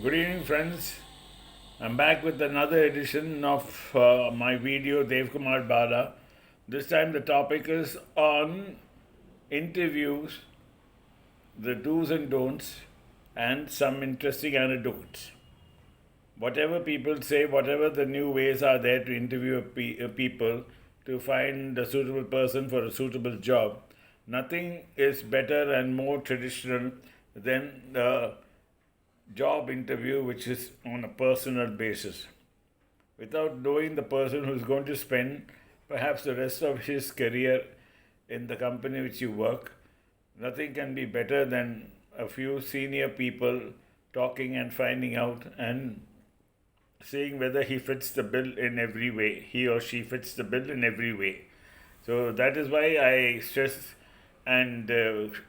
Good evening, friends. I'm back with another edition of my video, KUMAR Bala. This time, the topic is on interviews, the do's and don'ts, and some interesting anecdotes. Whatever people say, whatever the new ways are there to interview people to find a suitable person for a suitable job, nothing is better and more traditional than the job interview, which is on a personal basis. Without knowing the person who's going to spend perhaps the rest of his career in the company which you work, nothing can be better than a few senior people talking and finding out and seeing whether he fits the bill in every way, he or she fits the bill in every way. So that is why I stress and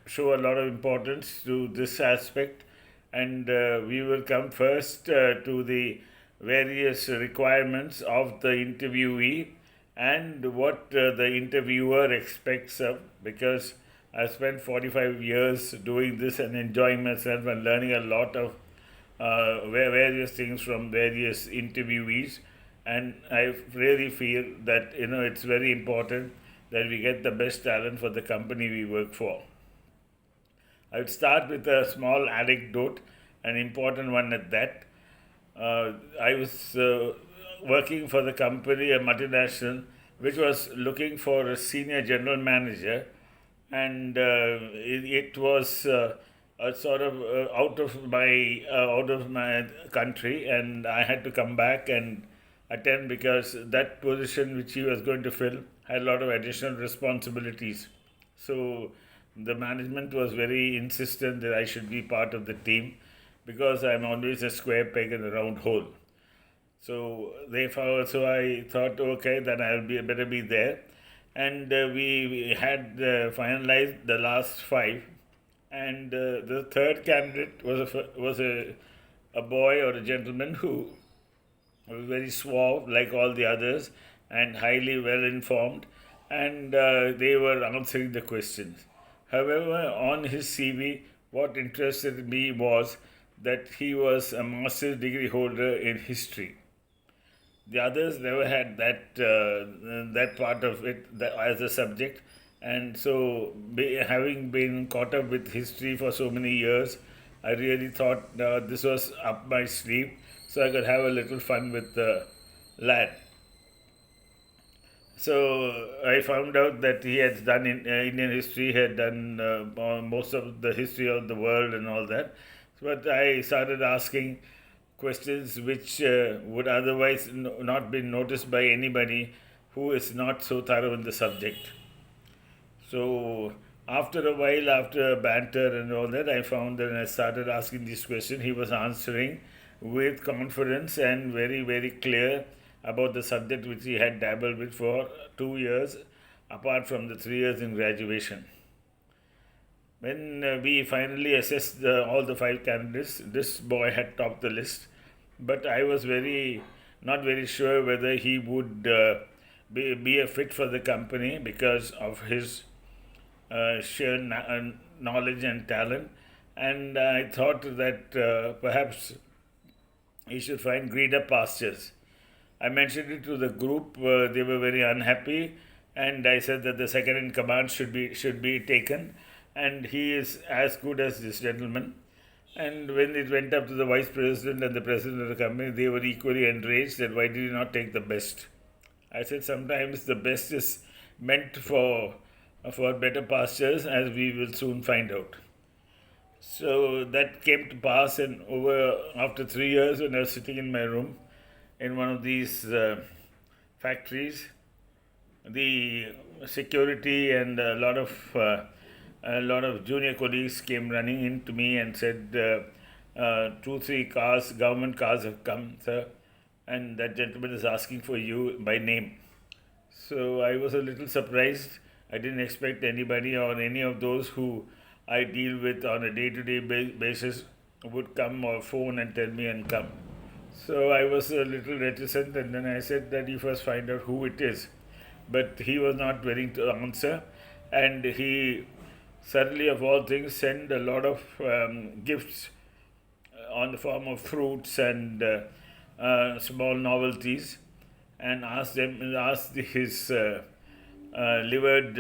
show a lot of importance to this aspect. And we will come first to the various requirements of the interviewee and what the interviewer expects of, because I spent 45 years doing this and enjoying myself and learning a lot of various things from various interviewees. And I really feel that it's very important that we get the best talent for the company we work for. I would start with a small anecdote, an important one at that. I was working for the company, a multinational, which was looking for a senior general manager, and it was a sort of out of my country, and I had to come back and attend because that position which he was going to fill had a lot of additional responsibilities. So the management was very insistent that I should be part of the team because I'm always a square peg in a round hole. So I thought, okay, then I'll be better be there, and we had finalized the last five, and the third candidate was a boy or a gentleman who was very suave like all the others and highly well informed, and they were answering the questions. However, on his CV, what interested me was that he was a master's degree holder in history. The others never had that part of it as a subject, and so having been caught up with history for so many years, I really thought this was up my sleeve, so I could have a little fun with the lad. So I found out that he had done in Indian history, he had done most of the history of the world and all that. But I started asking questions which would otherwise not be noticed by anybody who is not so thorough in the subject. So after a while, after banter and all that, I found that when I started asking this question, he was answering with confidence and very, very clear about the subject which he had dabbled with for 2 years, apart from the 3 years in graduation. When we finally assessed all the five candidates, this boy had topped the list, but I was not very sure whether he would be a fit for the company because of his sheer knowledge and talent. And I thought that perhaps he should find greener pastures. I mentioned it to the group. They were very unhappy, and I said that the second in command should be taken, and he is as good as this gentleman. And when it went up to the vice president and the president of the company, they were equally enraged that why did you not take the best? I said sometimes the best is meant for better pastures, as we will soon find out. So that came to pass, and over after 3 years, when I was sitting in my room in one of these factories, the security and a lot of junior colleagues came running into me and said, two, three cars, government cars have come, sir, and that gentleman is asking for you by name. So I was a little surprised. I didn't expect anybody or any of those who I deal with on a day to day basis would come or phone and tell me and come. So I was a little reticent, and then I said that you first find out who it is. But he was not willing to answer, and he suddenly, of all things, sent a lot of gifts on the form of fruits and small novelties, and asked his livered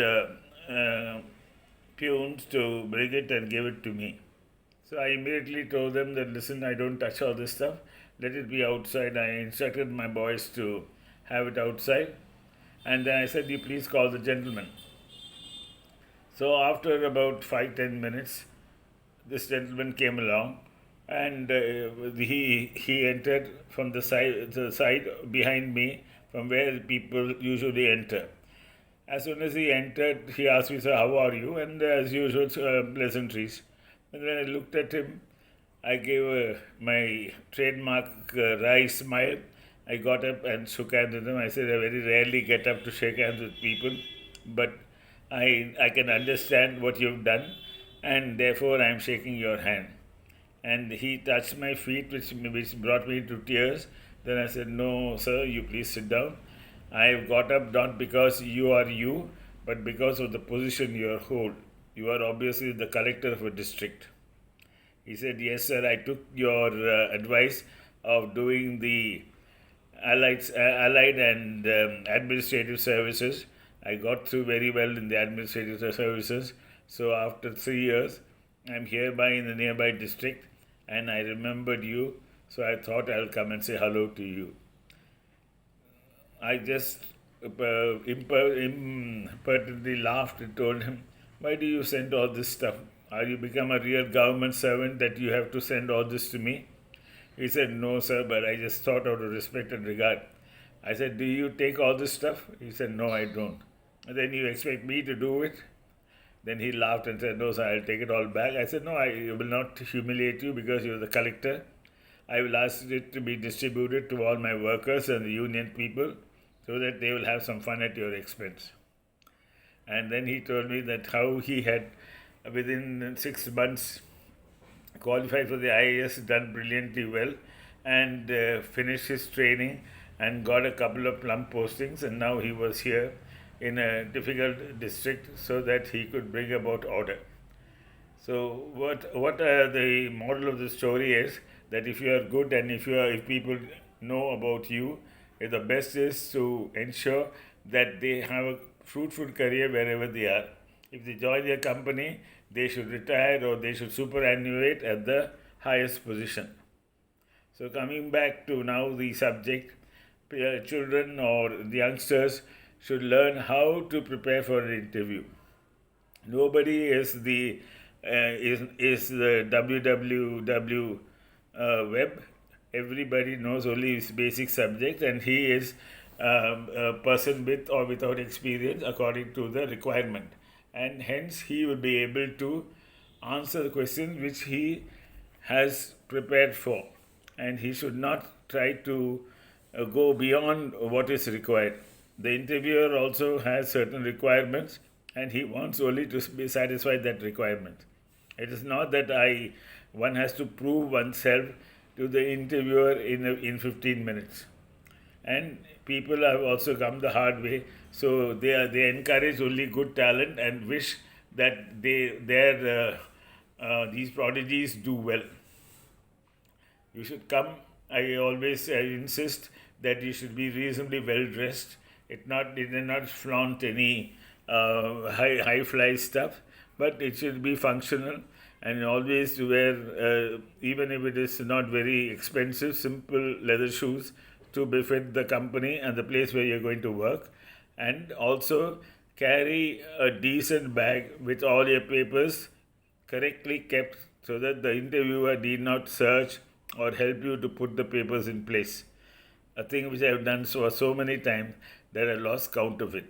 peons to bring it and give it to me. So I immediately told them that, listen, I don't touch all this stuff. Let it be outside. I instructed my boys to have it outside. And then I said, you please call the gentleman. So after about 5-10 minutes, this gentleman came along, and he entered from the side behind me, from where people usually enter. As soon as he entered, he asked me, "Sir, how are you?" And as usual, pleasantries. And when I looked at him, I gave my trademark wry smile. I got up and shook hands with him. I said, I very rarely get up to shake hands with people, but I can understand what you've done, and therefore I am shaking your hand. And he touched my feet, which brought me to tears. Then I said, no, sir, you please sit down. I have got up not because you are you, but because of the position you hold. You are obviously the collector of a district. He said, yes, sir, I took your advice of doing the allied and administrative services. I got through very well in the administrative services. So after 3 years, I'm hereby in the nearby district, and I remembered you, so I thought I'll come and say hello to you. I just impertinently laughed and told him, why do you send all this stuff? Are you become a real government servant that you have to send all this to me? He said, no, sir, but I just thought out of respect and regard. I said, do you take all this stuff? He said, no, I don't. And then you expect me to do it? Then he laughed and said, no, sir, I'll take it all back. I said, no, I will not humiliate you because you're the collector. I will ask it to be distributed to all my workers and the union people so that they will have some fun at your expense. And then he told me that how he had, within 6 months, qualified for the IAS, done brilliantly well, and finished his training and got a couple of plum postings, and now he was here in a difficult district so that he could bring about order. So what the moral of the story is that if you are good and if people know about you, the best is to ensure that they have a fruitful career wherever they are. If they join your company, they should retire or they should superannuate at the highest position. So coming back to now the subject, children or the youngsters should learn how to prepare for an interview. Nobody is the www web. Everybody knows only his basic subject, and he is a person with or without experience according to the requirement, and hence he will be able to answer the questions which he has prepared for, and he should not try to go beyond what is required. The interviewer also has certain requirements, and he wants only to be satisfied that requirement. It is not that one has to prove oneself to the interviewer in 15 minutes. And people have also come the hard way, so they encourage only good talent and wish that these prodigies do well. You should come. I always insist that you should be reasonably well dressed. It did not flaunt any high fly stuff, but it should be functional, and always to wear, even if it is not very expensive, simple leather shoes to befit the company and the place where you're going to work, and also carry a decent bag with all your papers correctly kept so that the interviewer need not search or help you to put the papers in place. A thing which I have done so many times that I lost count of it.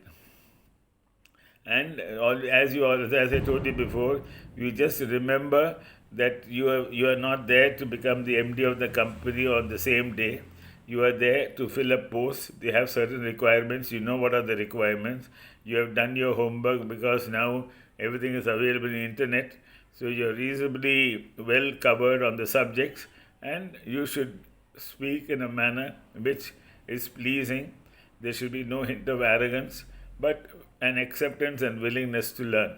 And as I told you before, you just remember that you are not there to become the MD of the company on the same day. You are there to fill up posts. They have certain requirements. You know what are the requirements. You have done your homework because now everything is available in the internet. So you are reasonably well covered on the subjects, and you should speak in a manner which is pleasing. There should be no hint of arrogance, but an acceptance and willingness to learn.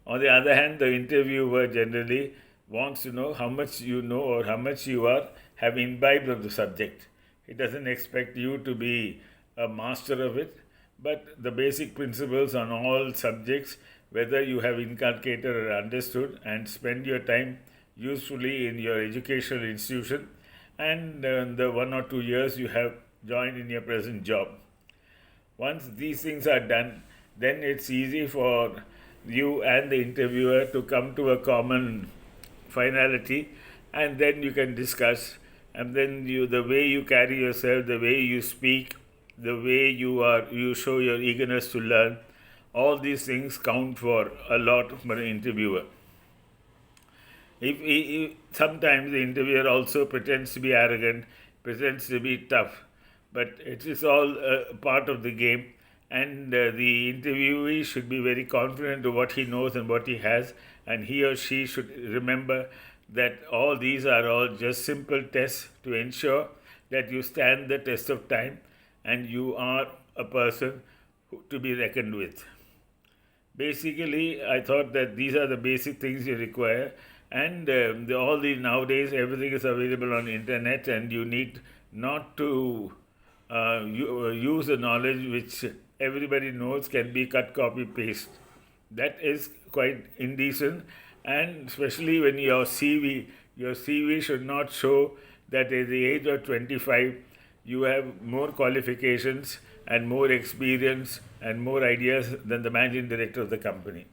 On the other hand, the interviewer generally wants to know how much you know or how much you have imbibed of the subject. He doesn't expect you to be a master of it, but the basic principles on all subjects, whether you have inculcated or understood, and spend your time usefully in your educational institution and the 1 or 2 years you have joined in your present job. Once these things are done, then it's easy for you and the interviewer to come to a common finality, and then you can discuss. And then the way you carry yourself, the way you speak, the way you show your eagerness to learn, all these things count for a lot for an interviewer. Sometimes the interviewer also pretends to be arrogant, pretends to be tough, but it is all part of the game, and the interviewee should be very confident of what he knows and what he has, and he or she should remember that all these are all just simple tests to ensure that you stand the test of time and you are a person to be reckoned with. Basically, I thought that these are the basic things you require, and all the nowadays everything is available on internet, and you need not to use the knowledge which everybody knows can be cut, copy, paste. That is quite indecent, and especially when your CV should not show that at the age of 25 you have more qualifications and more experience and more ideas than the managing director of the company.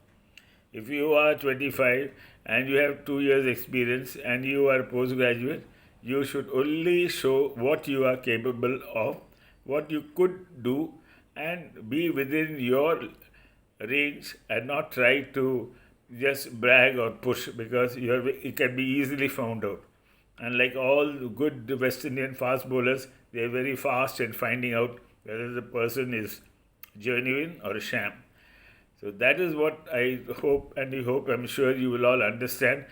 If you are 25 and you have 2 years experience and you are a postgraduate, you should only show what you are capable of, what you could do, and be within your range, and not try to just brag or push, because it can be easily found out. And like all good West Indian fast bowlers, they are very fast in finding out whether the person is genuine or a sham. So that is what I hope, and I'm sure you will all understand.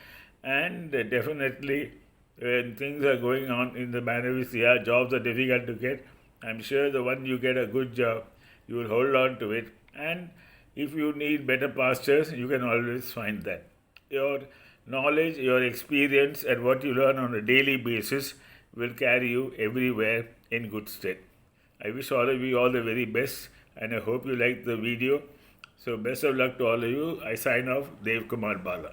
And definitely, when things are going on in the manner which they are, jobs are difficult to get. I'm sure the one you get a good job, you will hold on to it. And if you need better pastures, you can always find that. Your knowledge, your experience, and what you learn on a daily basis will carry you everywhere in good stead. I wish all of you all the very best, and I hope you liked the video. So best of luck to all of you. I sign off, Kumar Bala.